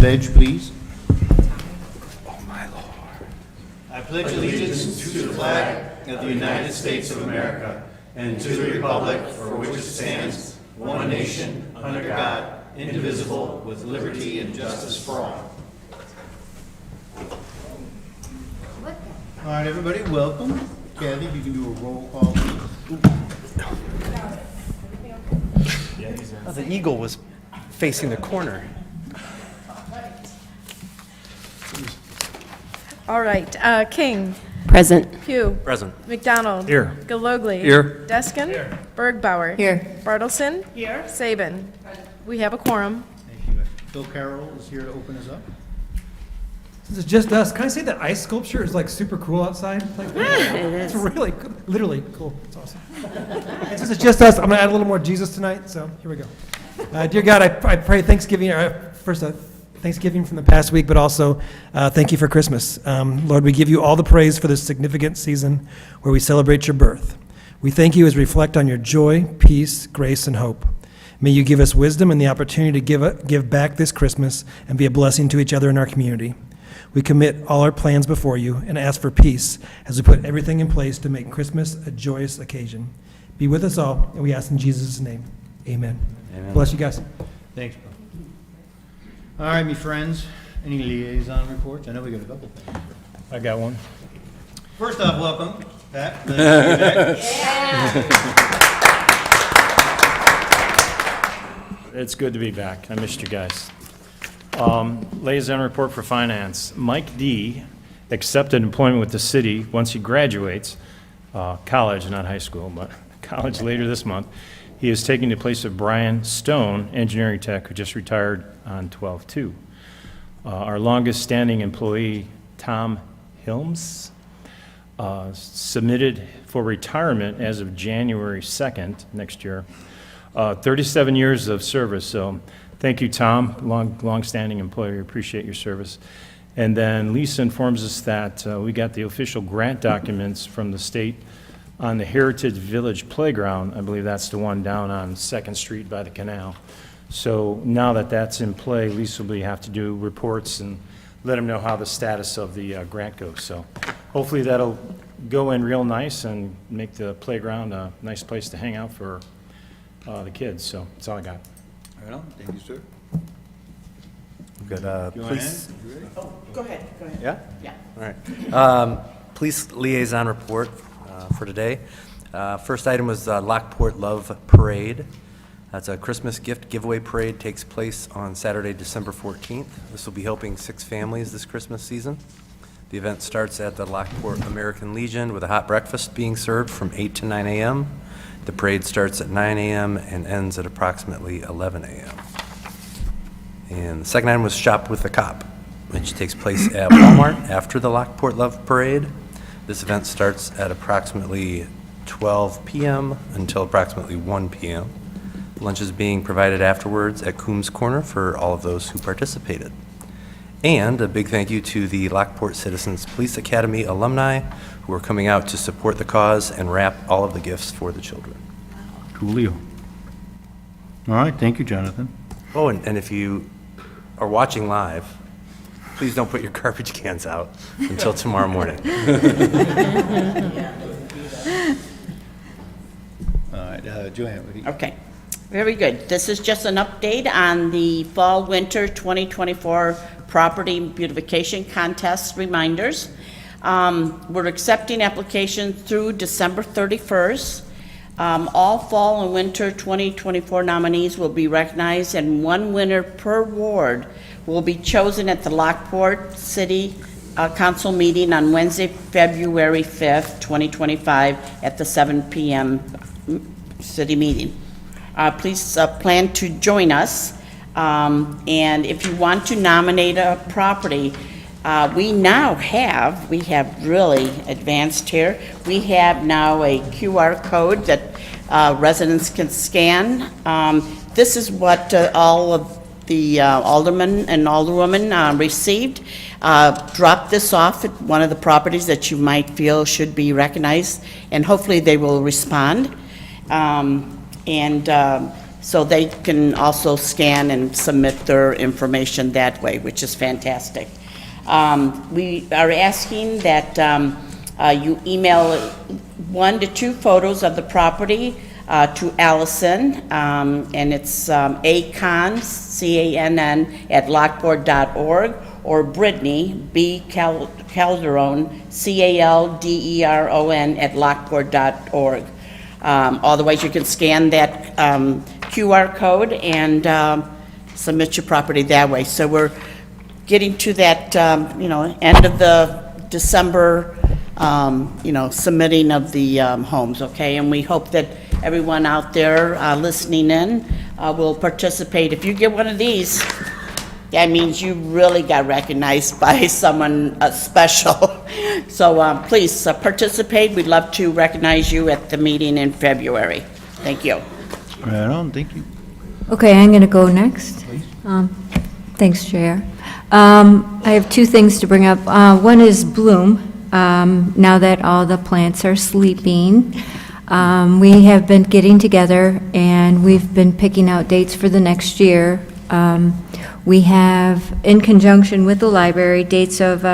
pledge, please. Oh, my Lord. I pledge allegiance to the flag of the United States of America and to the republic for which it stands, one nation, under God, indivisible, with liberty and justice for all. All right, everybody, welcome. Kathy, if you can do a roll call, please. Oh, the eagle was facing the corner. All right, King. Present. Pugh. Present. McDonald. Here. Galogly. Here. Deskin. Here. Bergbauer. Here. Bartleson. Here. Saban. We have a quorum. Thank you. Phil Carroll is here to open us up. Since it's just us, can I say that ice sculpture is like super cool outside? Like, it's really, literally cool. It's awesome. And since it's just us, I'm going to add a little more Jesus tonight. So here we go. Dear God, I pray Thanksgiving, first Thanksgiving from the past week, but also thank you for Christmas. Lord, we give you all the praise for this significant season where we celebrate your birth. We thank you as we reflect on your joy, peace, grace, and hope. May you give us wisdom and the opportunity to give back this Christmas and be a blessing to each other in our community. We commit all our plans before you and ask for peace as we put everything in place to make Christmas a joyous occasion. Be with us all, and we ask in Jesus' name. Amen. Amen. Bless you guys. Thanks, bro. All right, me friends, any liaison reports? I know we got a couple things. I got one. First off, welcome, Pat. Nice to be back. It's good to be back. I missed you guys. Liaison report for finance. Mike D. accepted employment with the city once he graduates, college, not high school, but college later this month. He is taking the place of Brian Stone, engineering tech, who just retired on 12/2. Our longest standing employee, Tom Hilms, submitted for retirement as of January 2nd next year. 37 years of service, so thank you, Tom, long-standing employee. Appreciate your service. And then Lisa informs us that we got the official grant documents from the state on the Heritage Village Playground. I believe that's the one down on 2nd Street by the canal. So now that that's in play, Lisa will have to do reports and let them know how the status of the grant goes. So hopefully that'll go in real nice and make the playground a nice place to hang out for the kids. So that's all I got. Right on. Thank you, sir. Good. You want Police. in? You ready? Oh, go ahead, go ahead. Yeah? Yeah. All right. Police liaison report for today. First item was Lockport Love Parade. That's a Christmas gift giveaway parade. Takes place on Saturday, December 14th. This will be helping 6 families this Christmas season. The event starts at the Lockport American Legion with a hot breakfast being served from 8 to 9 a.m. The parade starts at 9 a.m. and ends at approximately 11 a.m. And the second item was Shop with the Cop, which takes place at Walmart after the Lockport Love Parade. This event starts at approximately 12 p.m. until approximately 1 p.m. Lunch is being provided afterwards at Coombs Corner for all of those who participated. And a big thank you to the Lockport Citizens Police Academy alumni who are coming out to support the cause and wrap all of the gifts for the children. Coolio. All right, thank you, Jonathan. Oh, and if you are watching live, please don't put your garbage cans out until tomorrow morning. All right, Joanne, what do you? Okay, very good. This is just an update on the Fall/Winter 2024 Property Beautification Contest reminders. We're accepting applications through December 31st. All Fall and Winter 2024 nominees will be recognized, and 1 winner per ward will be chosen at the Lockport City Council meeting on Wednesday, February 5th, 2025 at the 7 p.m. city meeting. Please plan to join us. And if you want to nominate a property, we have really advanced here. We have now a QR code that residents can scan. This is what all of the aldermen and alderwomen received. Drop this off at one of the properties that you might feel should be recognized, and hopefully they will respond. So they can also scan and submit their information that way, which is fantastic. We are asking that you email 1 to 2 photos of the property to Allison, and it's acon, C-A-N-N, @lockport.org, or Brittany, B. Calderon, C-A-L-D-E-R-O-N, @lockport.org. Otherwise, you can scan that QR code and submit your property that way. So we're getting to that, end of the December, submitting of the homes, okay? And we hope that everyone out there listening in will participate. If you get one of these, that means you really got recognized by someone special. So please participate. We'd love to recognize you at the meeting in February. Thank you. Right on, thank you. Okay, I'm going to go next. Thanks, Chair. I have 2 things to bring up. One is bloom. Now that all the plants are sleeping, we have been getting together and we've been picking out dates for the next year. We have, in conjunction with the library, dates of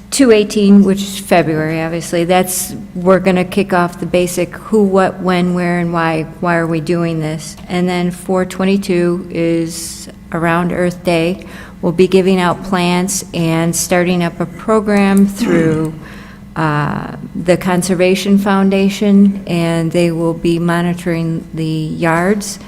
2/18, which is February, obviously. We're going to kick off the basic who, what, when, where, and why are we doing this. And then 4/22 is around Earth Day. We'll be giving out plants and starting up a program through the Conservation Foundation, and they will be monitoring the yards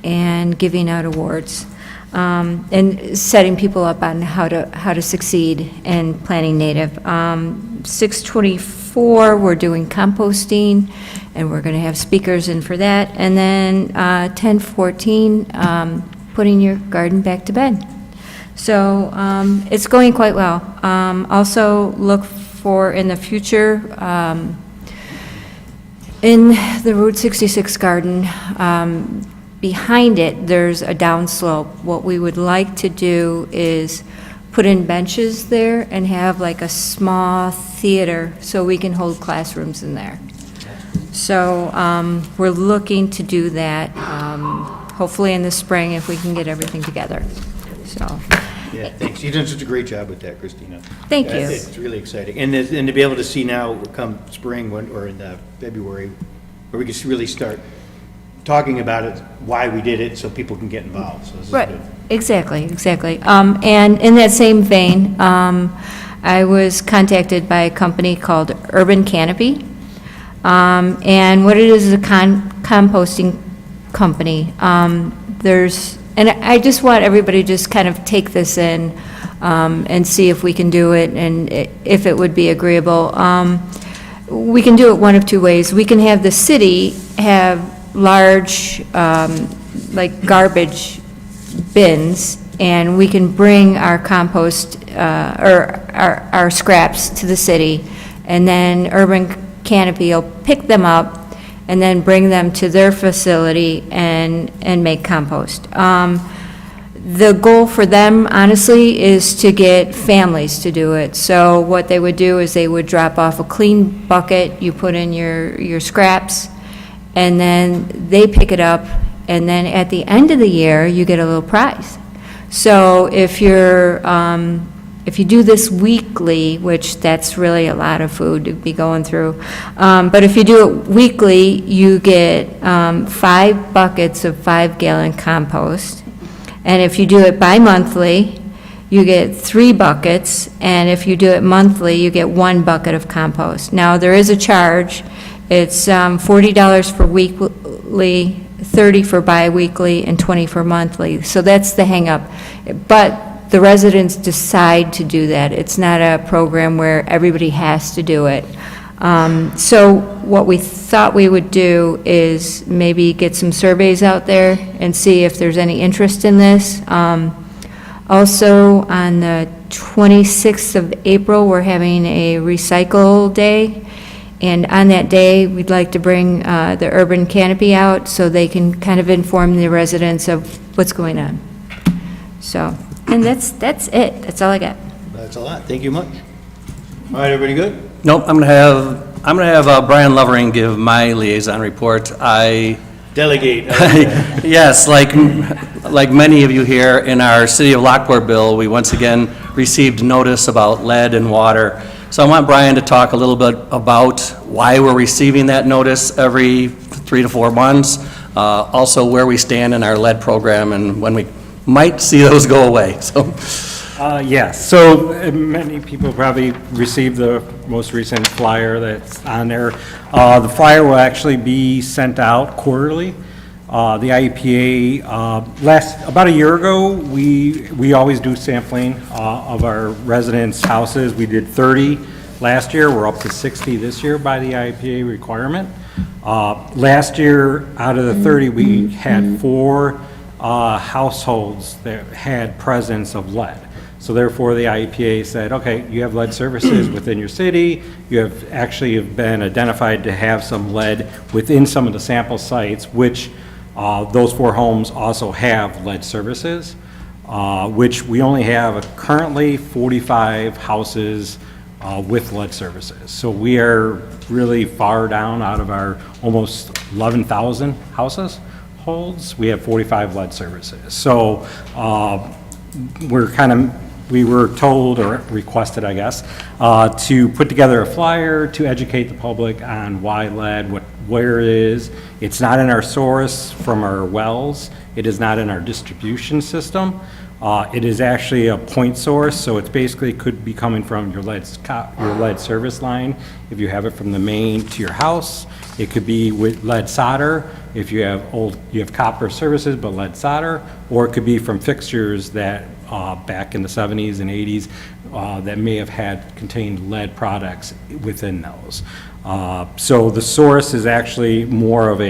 and giving out awards. And setting people up on how to succeed in planting native. 6/24, we're doing composting, and we're going to have speakers in for that. And then 10/14, putting your garden back to bed. So it's going quite well. Also look for in the future, in the Route 66 garden, behind it, there's a downslope. What we would like to do is put in benches there and have like a small theater so we can hold classrooms in there. So we're looking to do that, hopefully in the spring if we can get everything together. So, Yeah, thanks. You've done such a great job with that, Christina. Thank you. It's really exciting. And to be able to see now, come spring, or in February, where we can really start talking about it, why we did it, so people can get involved. So this is right, good. exactly. And in that same vein, I was contacted by a company called Urban Canopy. And what it is a composting company. And I just want everybody to just kind of take this in and see if we can do it and if it would be agreeable. We can do it one of 2 ways. We can have the city have large, like garbage bins, and we can bring our compost or our scraps to the city, and then Urban Canopy will pick them up and then bring them to their facility and make compost. The goal for them, honestly, is to get families to do it. So what they would do is they would drop off a clean bucket, you put in your scraps, and then they pick it up, and then at the end of the year, you get a little prize. So if you do this weekly, which that's really a lot of food to be going through, but if you do it weekly, you get 5 buckets of 5-gallon compost. And if you do it bi-monthly, you get 3 buckets, and if you do it monthly, you get 1 bucket of compost. Now, there is a charge. It's $40 for weekly, $30 for bi-weekly, and $20 for monthly. So that's the hang-up. But the residents decide to do that. It's not a program where everybody has to do it. So what we thought we would do is maybe get some surveys out there and see if there's any interest in this. Also, on the 26th of April, we're having a recycle day. And on that day, we'd like to bring the Urban Canopy out so they can kind of inform the residents of what's going on. So, and that's it. That's all I got. That's a lot. Thank you much. All right, everybody good? Nope, I'm gonna have Brian Lovering give my liaison report. I Delegate. Yes, like many of you here in our City of Lockport bill, we once again received notice about lead and water. So I want Brian to talk a little bit about why we're receiving that notice every 3 to 4 months, also where we stand in our lead program and when we might see those go away, so. Yes, so many people probably received the most recent flyer that's on there. The flyer will actually be sent out quarterly. The IEPA, about a year ago, we always do sampling of our residents' houses. We did 30 last year. We're up to 60 this year by the IEPA requirement. Last year, out of the 30, we had 4 households that had presence of lead. So therefore, the IEPA said, okay, you have lead services within your city. You have actually been identified to have some lead within some of the sample sites, which those 4 homes also have lead services, which we only have currently 45 houses with lead services. So we are really far down out of our almost 11,000 households. We have 45 lead services. So we were told, or requested, I guess, to put together a flyer to educate the public on why lead, where it is. It's not in our source from our wells. It is not in our distribution system. It is actually a point source, so it basically could be coming from your lead service line. If you have it from the main to your house, it could be with lead solder. If you have copper services but lead solder, or it could be from fixtures that back in the 70s and 80s that may have contained lead products within those. So the source is actually more of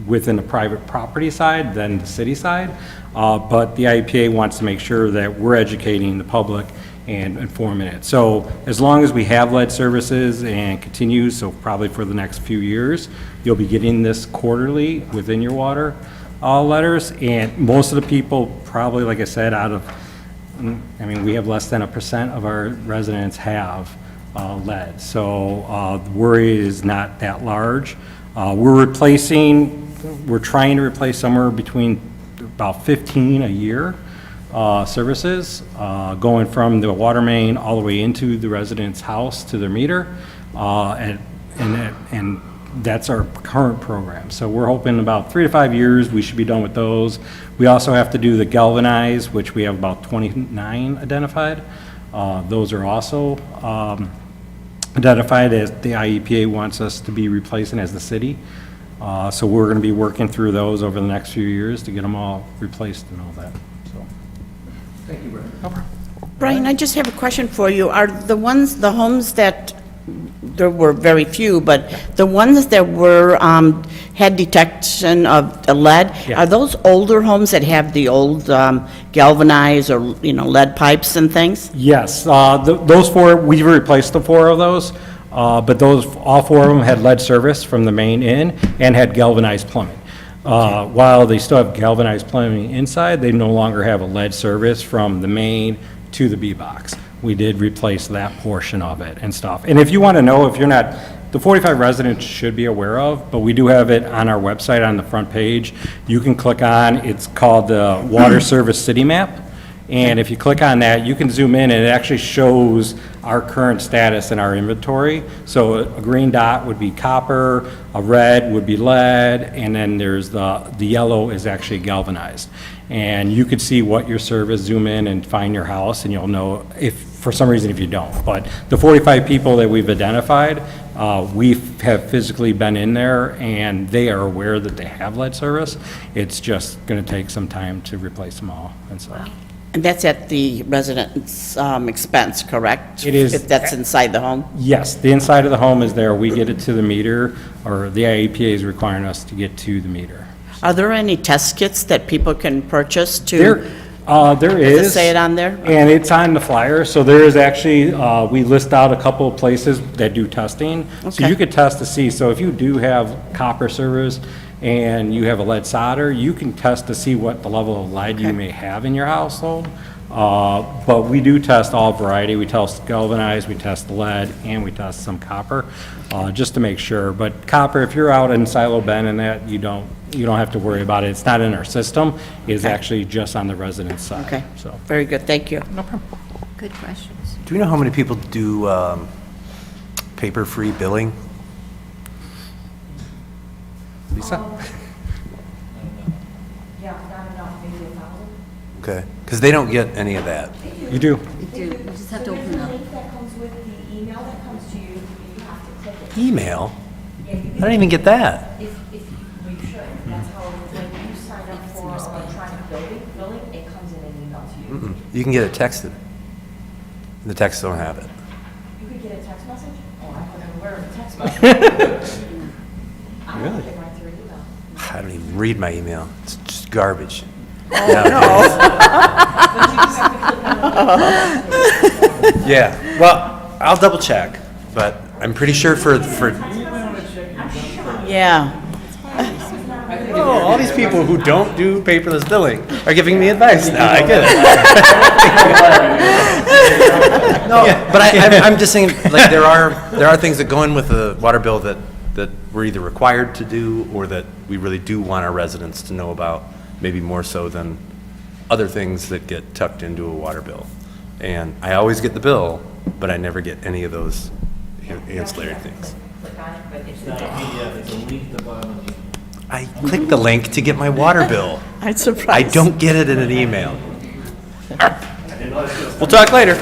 within the private property side than the city side, but the IEPA wants to make sure that we're educating the public and informing it. So as long as we have lead services and continue, so probably for the next few years, you'll be getting this quarterly within your water letters, and most of the people probably, like I said, we have less than 1% of our residents have lead, so the worry is not that large. We're trying to replace somewhere between about 15 a year services, going from the water main all the way into the resident's house to their meter, and that's our current program. So we're hoping about 3 to 5 years we should be done with those. We also have to do the galvanized, which we have about 29 identified. Those are also identified as the IEPA wants us to be replacing as the city. So we're going to be working through those over the next few years to get them all replaced and all that. So, thank you, Brian. No problem. Brian, I just have a question for you. Are the homes that, there were very few, but the ones that were, had detection of lead, Yeah. are those older homes that have the old galvanized or, lead pipes and things? Yes, those 4, we replaced the 4 of those, but all 4 of them had lead service from the main in and had galvanized plumbing. While they still have galvanized plumbing inside, they no longer have a lead service from the main to the B-box. We did replace that portion of it and stuff. And if you want to know, if you're not, the 45 residents should be aware of, but we do have it on our website on the front page. You can click on, it's called the Water Service City Map. And if you click on that, you can zoom in and it actually shows our current status in our inventory. So a green dot would be copper, a red would be lead, and then there's the yellow is actually galvanized. And you could see what your service, zoom in and find your house, and you'll know if, for some reason, if you don't. But the 45 people that we've identified, we have physically been in there, and they are aware that they have lead service. It's just going to take some time to replace them all and so. And that's at the resident's expense, correct? It is. If that's inside the home? Yes, the inside of the home is there. We get it to the meter, or the IEPA is requiring us to get to the meter. Are there any test kits that people can purchase to? There is. Does it say it on there? And it's on the flyer, so there is actually, we list out a couple of places that do testing. So Okay. you could test to see, so if you do have copper service and you have a lead solder, you can test to see what the level of lead you Okay. may have in your household. But we do test all variety. We test galvanized, we test lead, and we test some copper, just to make sure. But copper, if you're out in Silo Bend and that, you don't have to worry about it. It's not in our system. It is actually just on the residence side. Okay, So, very good, thank you. Good questions. Do we know how many people do paper-free billing? Lisa? Yeah, not enough, maybe 1,000. Okay, because they don't get any of that. you do. You just have to open it up. There's a link that comes with the email that comes to you, and you have to click it. Email? Yeah, you I don't even get that. If you should, that's how, when you sign up for electronic billing, it comes in an email to you. You can get it texted. The texts don't have it. You could get a text message? Oh, I wasn't aware of a text message. I don't get mine through email. I don't even read my email. It's just garbage. Yeah, well, I'll double check, but I'm pretty sure for Yeah, oh, all these people who don't do paperless billing are giving me advice now. I get it. No, but I'm just saying, like, there are things that go in with the water bill that we're either required to do or that we really do want our residents to know about, maybe more so than other things that get tucked into a water bill. And I always get the bill, but I never get any of those ancillary things. Click on it, but it's Not a PDF, it's a link at the bottom. I click the link to get my water bill. I'm I surprised. don't get it in an email. We'll talk later.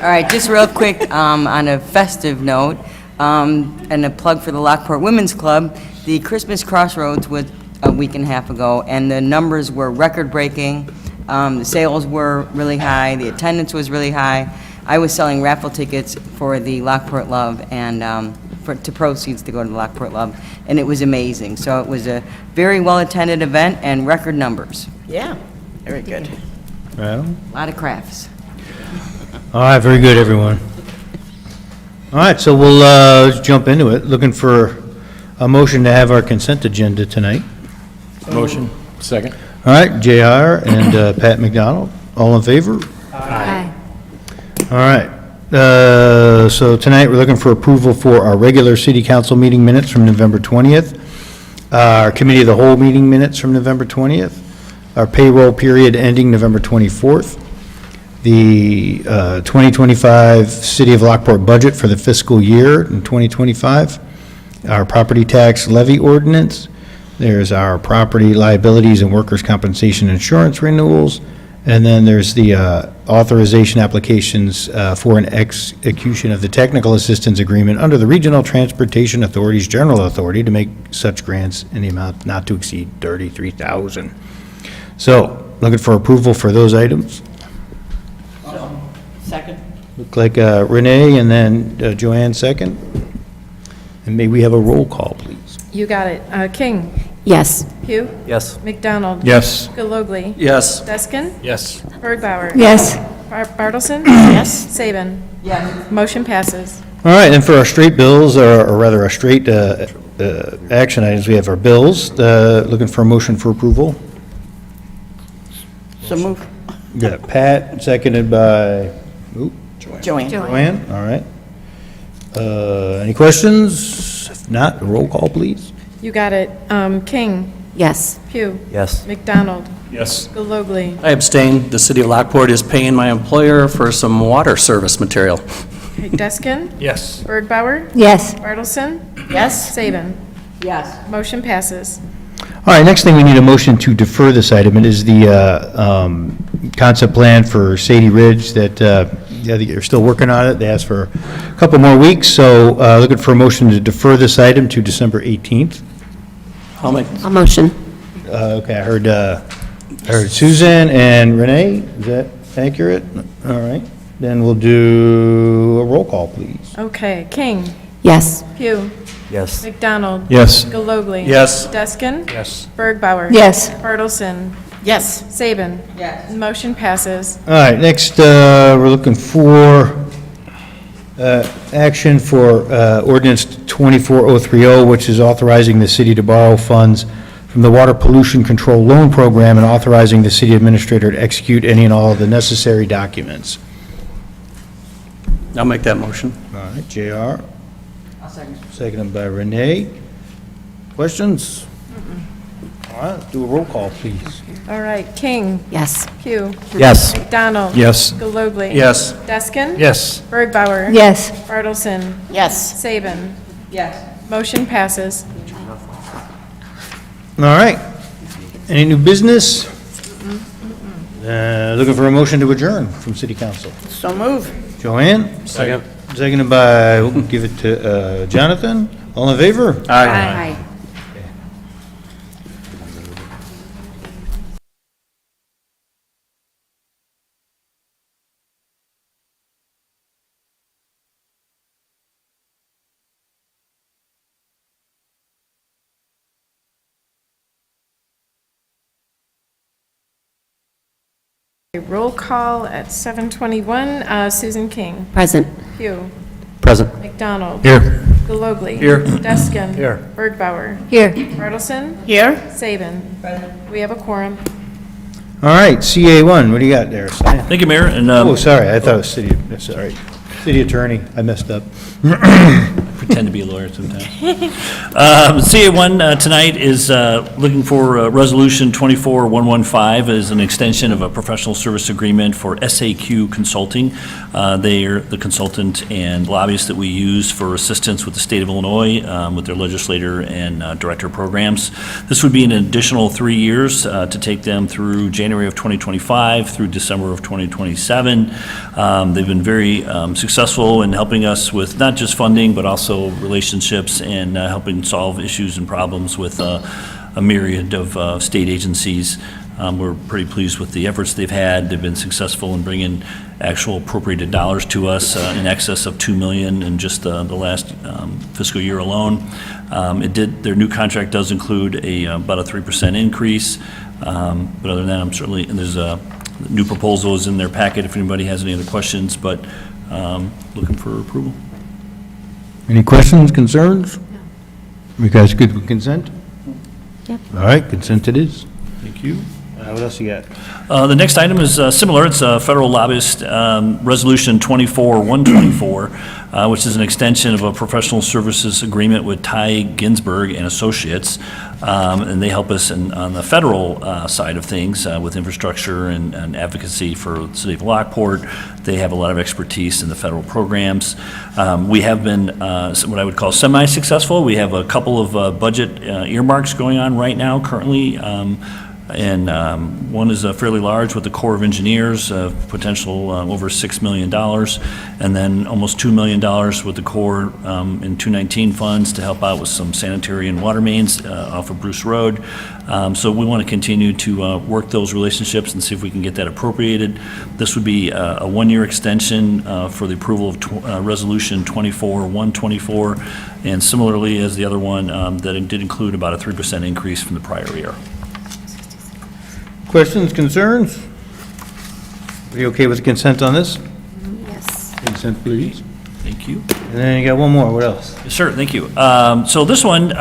All right, just real quick, on a festive note, and a plug for the Lockport Women's Club, the Christmas Crossroads was a week and a half ago, and the numbers were record-breaking. The sales were really high, the attendance was really high. I was selling raffle tickets for the Lockport Love and to proceeds to go to the Lockport Love, and it was amazing. So it was a very well-attended event and record numbers. Yeah, very good. A lot of crafts. All right, very good, everyone. All right, so we'll jump into it. Looking for a motion to have our consent agenda tonight. Motion. Second. All right, JR and Pat McDonald, all in favor? Aye. All right, so tonight, we're looking for approval for our regular city council meeting minutes from November 20th, our committee of the whole meeting minutes from November 20th, our payroll period ending November 24th, the 2025 City of Lockport budget for the fiscal year in 2025, our property tax levy ordinance, there's our property liabilities and workers' compensation insurance renewals, and then there's the authorization applications for an execution of the technical assistance agreement under the Regional Transportation Authority's General Authority to make such grants in the amount not to exceed $33,000. So, looking for approval for those items. Second. Look like Renee and then Joanne second. And may we have a roll call, please? You got it. King, Yes. Pugh, Yes. McDonald. Yes. Galogly. Yes. Deskin, Yes. Bergbauer. Yes. Bartleson. Yes. Saban. Motion passes. All right, and for our straight bills, or rather our straight action items, we have our bills. Looking for a motion for approval. So move. We got Pat, seconded by Joanne. Joanne, all right. Any questions? If not, a roll call, please. You got it. King, Yes. Pugh, Yes. McDonald, Yes. Galogly. I abstain. The city of Lockport is paying my employer for some water service material. Okay, Deskin, Yes. Bergbauer, Yes. Bartleson, Yes. Saban. Yes. Motion passes. All right, next thing, we need a motion to defer this item. It is the concept plan for Sadie Ridge that, they're still working on it. They asked for a couple more weeks, so looking for a motion to defer this item to December 18th. I'll make, A motion. Okay, I heard Susan and Renee. Is that accurate? All right, then we'll do a roll call, please. Okay, King, Yes. Pugh, Yes. McDonald. Yes. Galogly. Yes. Deskin. Yes. Bergbauer. Yes. Bartleson. Yes. Saban. Yes. Motion passes. All right, next, we're looking for action for ordinance 24030, which is authorizing the city to borrow funds from the Water Pollution Control Loan Program and authorizing the city administrator to execute any and all of the necessary documents. I'll make that motion. All right, JR. I'll second. Seconded by Renee. Questions? All right, do a roll call, please. All right, King. Yes. Pugh. Yes. McDonald. Yes. Gallogley. Yes. Deskin. Yes. Bergbauer. Yes. Bartleson. Yes. Saban. Yes. Motion passes. All right. Any new business? Looking for a motion to adjourn from city council. So move. Joanne? Second. Seconded by, we'll give it to Jonathan. All in favor? Aye. A roll call at 7:21. Susan King. Present. Pugh. Present. McDonald. Here. Gallogley. Here. Deskin. Here. Bergbauer. Here. Bartleson. Here? Saban. We have a quorum. All right, CA1, what do you got there, Si? Thank you, Mayor, and Oh, sorry, I thought it was city, sorry. City attorney, I messed up. pretend to be a lawyer sometimes. CA1 tonight is looking for Resolution 24115 as an extension of a professional service agreement for SAQ Consulting. They are the consultant and lobbyist that we use for assistance with the state of Illinois with their legislator and director programs. This would be an additional 3 years to take them through January of 2025 through December of 2027. They've been very successful in helping us with not just funding, but also relationships and helping solve issues and problems with a myriad of state agencies. We're pretty pleased with the efforts they've had. They've been successful in bringing actual appropriated dollars to us in excess of $2 million in just the last fiscal year alone. Their new contract does include about a 3% increase, but other than that, I'm certainly, and there's a new proposal is in their packet if anybody has any other questions, but looking for approval. Any questions, concerns? You guys good with consent? Yep. All right, consent it is. Thank you. What else you got? The next item is similar. It's a federal lobbyist Resolution 24124, which is an extension of a professional services agreement with Ty Ginsburg and Associates. And they help us on the federal side of things with infrastructure and advocacy for the city of Lockport. They have a lot of expertise in the federal programs. We have been what I would call semi-successful. We have a couple of budget earmarks going on right now currently. And one is fairly large with the Corps of Engineers, potential over $6 million, and then almost $2 million with the Corps in 219 funds to help out with some sanitary and water mains off of Bruce Road. So we want to continue to work those relationships and see if we can get that appropriated. This would be a one-year extension for the approval of Resolution 24124, and similarly as the other one, that it did include about a 3% increase from the prior year. Questions, concerns? Are you okay with consent on this? Yes. Consent, please. Thank you. And then you got one more, what else? Yes, sir, thank you. So this one,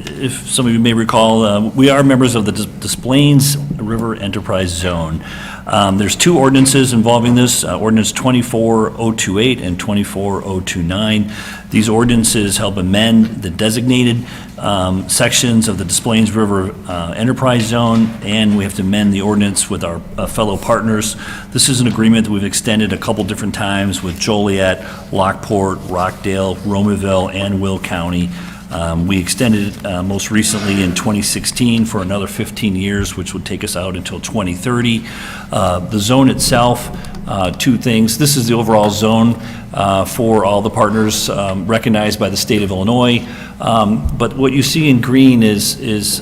if some of you may recall, we are members of the Des Plaines River Enterprise Zone. There's two ordinances involving this, Ordinance 24028 and 24029. These ordinances help amend the designated sections of the Des Plaines River Enterprise Zone, and we have to amend the ordinance with our fellow partners. This is an agreement that we've extended a couple different times with Joliet, Lockport, Rockdale, Romaville, and Will County. We extended it most recently in 2016 for another 15 years, which would take us out until 2030. The zone itself, two things. This is the overall zone for all the partners recognized by the state of Illinois. But what you see in green is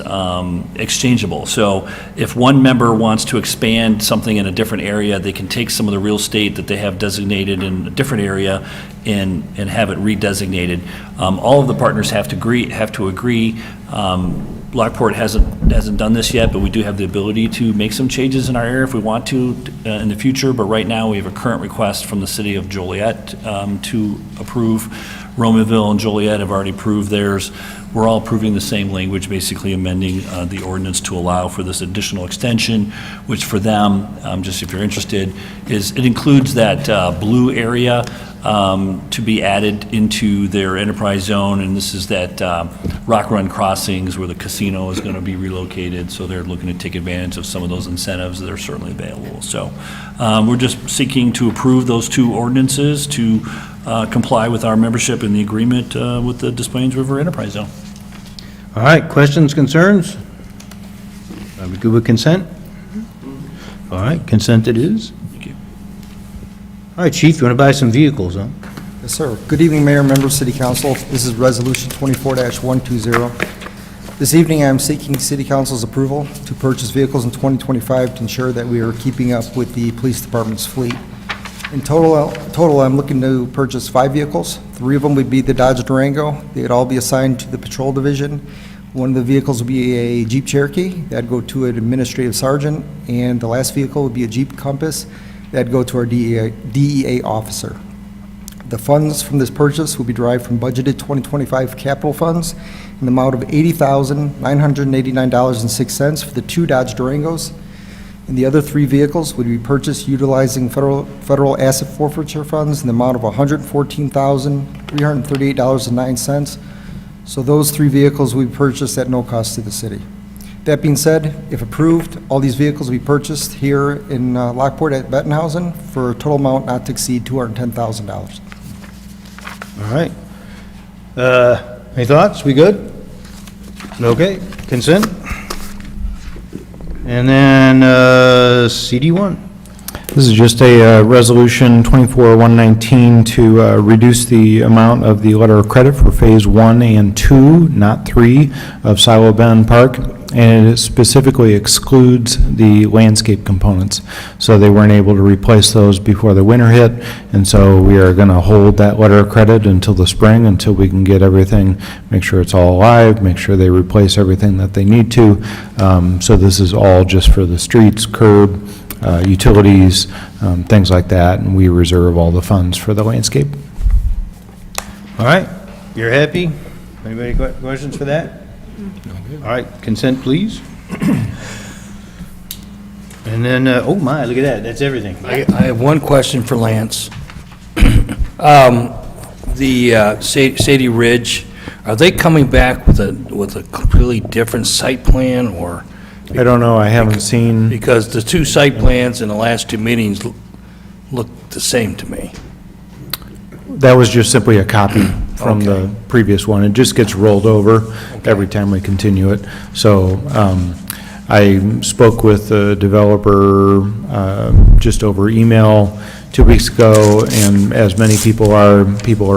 exchangeable. So if one member wants to expand something in a different area, they can take some of the real estate that they have designated in a different area and have it redesignated. All of the partners have to agree. Lockport hasn't done this yet, but we do have the ability to make some changes in our area if we want to in the future. But right now, we have a current request from the city of Joliet to approve Romaville and Joliet have already approved theirs. We're all approving the same language, basically amending the ordinance to allow for this additional extension, which for them, just if you're interested, is it includes that blue area to be added into their enterprise zone, and this is that Rock Run Crossings where the casino is going to be relocated, so they're looking to take advantage of some of those incentives that are certainly available. So we're just seeking to approve those two ordinances to comply with our membership in the agreement with the Des Plaines River Enterprise Zone. All right, questions, concerns? Are we good with consent? All right, consent it is. Thank you. All right, Chief, you want to buy some vehicles, huh? Yes, sir. Good evening, Mayor, members of City Council. This is Resolution 24-120. This evening, I am seeking City Council's approval to purchase vehicles in 2025 to ensure that we are keeping up with the police department's fleet. In total, I'm looking to purchase 5 vehicles. 3 of them would be the Dodge Durango. They'd all be assigned to the patrol division. One of the vehicles would be a Jeep Cherokee. That'd go to an administrative sergeant. And the last vehicle would be a Jeep Compass. That'd go to our DEA officer. The funds from this purchase will be derived from budgeted 2025 capital funds in the amount of $80,989.06 for the 2 Dodge Durangos. And the other 3 vehicles would be purchased utilizing federal asset forfeiture funds in the amount of $114,338.09. So those 3 vehicles will be purchased at no cost to the city. That being said, if approved, all these vehicles will be purchased here in Lockport at Bettenhausen for a total amount not to exceed $210,000. All right. Any thoughts? We good? Okay, consent? And then CD1. This is just a resolution 24-119 to reduce the amount of the letter of credit for Phase 1 and 2, not 3, of Silo Bend Park, and it specifically excludes the landscape components. So they weren't able to replace those before the winter hit, and so we are going to hold that letter of credit until the spring, until we can get everything, make sure it's all alive, make sure they replace everything that they need to. So this is all just for the streets, curb, utilities, things like that, and we reserve all the funds for the landscape. All right, you're happy? Anybody got questions for that? All right, consent, please. And then, oh my, look at that, that's everything. I have one question for Lance. The Sadie Ridge, are they coming back with a completely different site plan, or? I don't know, I haven't seen. Because the 2 site plans in the last 2 meetings look the same to me. That was just simply a copy from the previous one. It just gets rolled over every time we continue it. So I spoke with the developer just over email 2 weeks ago, and as many people are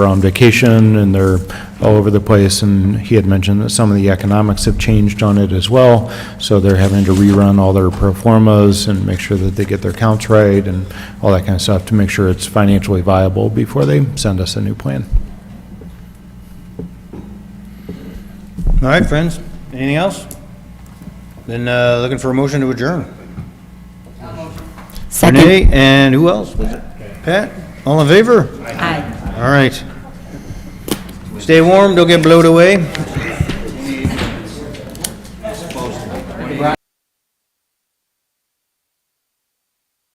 on vacation and they're all over the place, and he had mentioned that some of the economics have changed on it as well, so they're having to rerun all their pro formas and make sure that they get their counts right and all that kind of stuff to make sure it's financially viable before they send us a new plan. All right, friends, anything else? Then looking for a motion to adjourn. Second. Renee, and who else was it? Pat? All in favor? Aye. All right. Stay warm, don't get blown away.